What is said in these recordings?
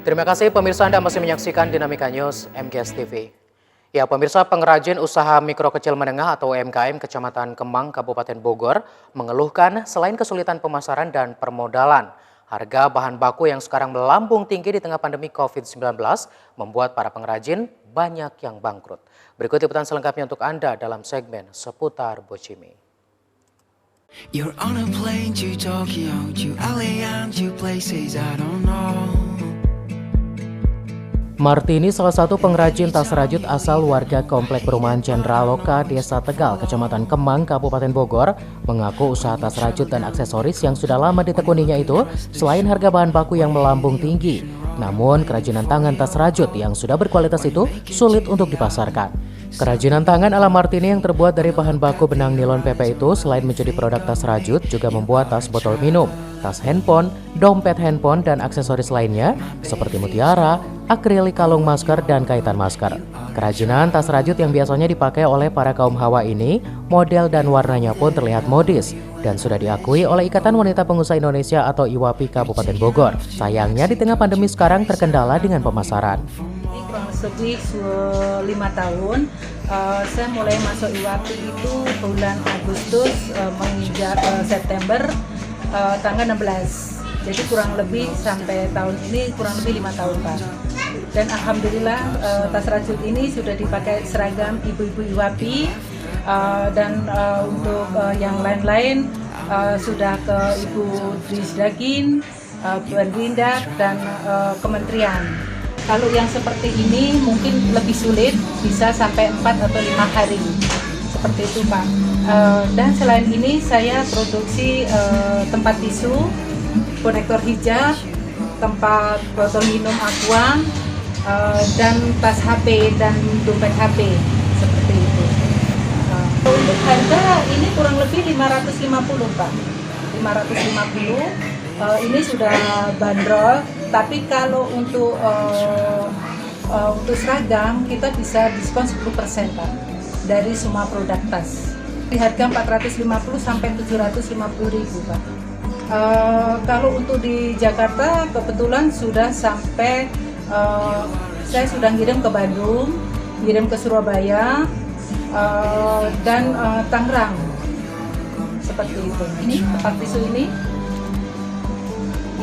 Terima kasih pemirsa, Anda masih menyaksikan Dinamika News MGS TV. Ya, pemirsa, pengrajin usaha mikro kecil menengah atau UMKM Kecamatan Kemang, Kabupaten Bogor mengeluhkan selain kesulitan pemasaran dan permodalan, harga bahan baku yang sekarang melambung tinggi di tengah pandemi COVID-19 membuat para pengrajin banyak yang bangkrut. Berikut liputan selengkapnya untuk Anda dalam segmen Seputar Bocimi. You're on a plane to Tokyo, to LA and to places I don't know. Martini, salah satu pengrajin tas rajut asal warga Komplek Perumahan Cendraloka, Desa Tegal, Kecamatan Kemang, Kabupaten Bogor, mengaku usaha tas rajut dan aksesoris yang sudah lama ditekuninya itu selain harga bahan baku yang melambung tinggi, namun kerajinan tangan tas rajut yang sudah berkualitas itu sulit untuk dipasarkan. Kerajinan tangan ala Martini yang terbuat dari bahan baku benang nilon PP itu selain menjadi produk tas rajut juga membuat tas botol minum, tas handphone, dompet handphone, dan aksesoris lainnya seperti mutiara, akrilik kalung masker, dan kaitan masker. Kerajinan tas rajut yang biasanya dipakai oleh para kaum hawa ini, model dan warnanya pun terlihat modis dan sudah diakui oleh Ikatan Wanita Pengusaha Indonesia atau IWAPI Kabupaten Bogor. Sayangnya di tengah pandemi sekarang terkendala dengan pemasaran. Kurang lebih 5 tahun, saya mulai masuk IWAPI itu bulan Agustus menginjak September tanggal 16. Jadi kurang lebih sampai tahun ini kurang lebih 5 tahun, Pak. Dan alhamdulillah tas rajut ini sudah dipakai seragam ibu-ibu IWAPI dan untuk yang lain-lain sudah ke Ibu Trisdagin, Berwindak, dan kementerian. Kalau yang seperti ini mungkin lebih sulit, bisa sampai 4 atau 5 hari. Seperti itu, Pak. Dan selain ini saya produksi tempat tisu, konektor hijab, tempat botol minum aqua, dan tas HP dan dompet HP, seperti itu. Untuk harga ini kurang lebih 550, Pak. 550. Ini sudah bandrol, tapi kalau untuk seragam kita bisa diskon 10%, Pak, dari semua produk tas. Di harga 450 sampai 750.000, Pak. Kalau untuk di Jakarta kebetulan sudah sampai saya sudah ngirim ke Bandung, ngirim ke Surabaya, dan Tangerang, seperti itu. Ini tempat tisu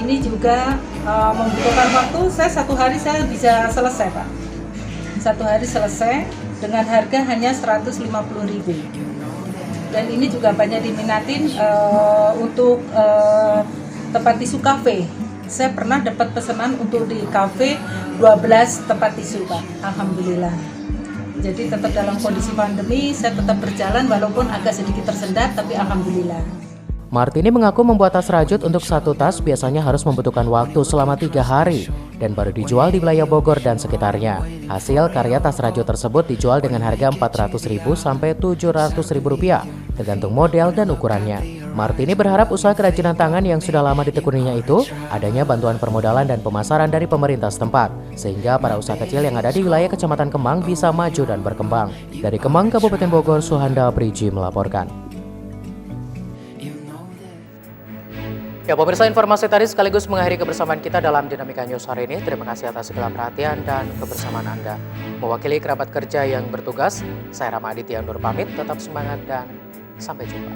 ini juga membutuhkan waktu. Saya 1 hari saya bisa selesai, Pak. 1 hari selesai dengan harga hanya 150.000. Dan ini juga banyak diminatin untuk tempat tisu kafe. Saya pernah dapat pesanan untuk di kafe 12 tempat tisu, Pak. Alhamdulillah. Jadi tetap dalam kondisi pandemi, saya tetap berjalan walaupun agak sedikit tersendat, tapi alhamdulillah. Martini mengaku membuat tas rajut untuk satu tas biasanya harus membutuhkan waktu selama 3 hari dan baru dijual di wilayah Bogor dan sekitarnya. Hasil karya tas rajut tersebut dijual dengan harga Rp400.000 sampai Rp700.000 tergantung model dan ukurannya. Martini berharap usaha kerajinan tangan yang sudah lama ditekuninya itu adanya bantuan permodalan dan pemasaran dari pemerintah setempat sehingga para usaha kecil yang ada di wilayah Kecamatan Kemang bisa maju dan berkembang. Dari Kemang, Kabupaten Bogor, Suhanda Briji melaporkan. Ya, pemirsa, informasi tadi sekaligus mengakhiri kebersamaan kita dalam Dinamika News hari ini. Terima kasih atas segala perhatian dan kebersamaan Anda. Mewakili kerabat kerja yang bertugas, saya Rama Aditya undur pamit. Tetap semangat dan sampai jumpa.